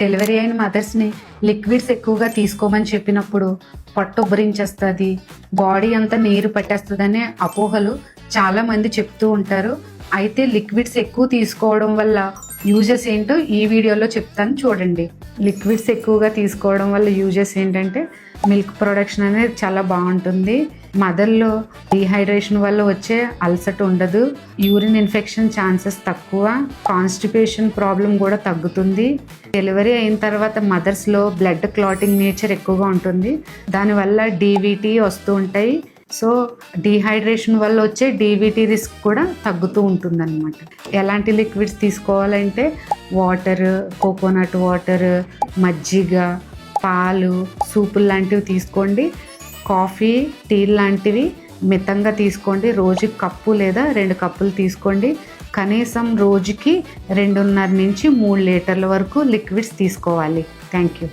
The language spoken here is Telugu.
డెలివరీ అయిన మదర్స్ని లిక్విడ్స్ ఎక్కువగా తీసుకోమని చెప్పినప్పుడు పొట్ట ఉబ్బరించేస్తుంది, బాడీ అంతా నీరు పట్టేస్తుందనే అపోహలు చాలా మంది చెప్తూ ఉంటారు. అయితే లిక్విడ్స్ ఎక్కువ తీసుకోవడం వల్ల యూజెస్ ఏంటో ఈ వీడియోలో చెప్తాను చూడండి. లిక్విడ్స్ ఎక్కువగా తీసుకోవడం వల్ల యూజెస్ ఏంటంటే మిల్క్ ప్రొడక్షన్ అనేది చాలా బాగుంటుంది. మదర్లో డీహైడ్రేషన్ వల్ల వచ్చే అల్సట్ ఉండదు, యూరిన్ ఇన్ఫెక్షన్ ఛాన్సెస్ తక్కువ, కాన్స్టిపేషన్ ప్రాబ్లం కూడా తగ్గుతుంది. డెలివరీ అయిన తర్వాత మదర్స్లో బ్లడ్ క్లాటింగ్ నేచర్ ఎక్కువగా ఉంటుంది, దానివల్ల డీవీటీ వస్తూ ఉంటాయి. సో డీహైడ్రేషన్ వల్ల వచ్చే డీవీటీ రిస్క్ కూడా తగ్గుతూ ఉంటుందన్నమాట. ఎలాంటి లిక్విడ్స్ తీసుకోవాలంటే వాటర్, కోకోనట్ వాటర్, మజ్జిగ, పాలు, సూపులు లాంటివి తీసుకోండి. కాఫీ, టీ లాంటివి మితంగా తీసుకోండి. రోజుకి కప్పు లేదా 2 కప్పులు తీసుకోండి. కనీసం రోజుకి 2.5 నుంచి 3 లీటర్ల వరకు లిక్విడ్స్ తీసుకోవాలి. Thank you.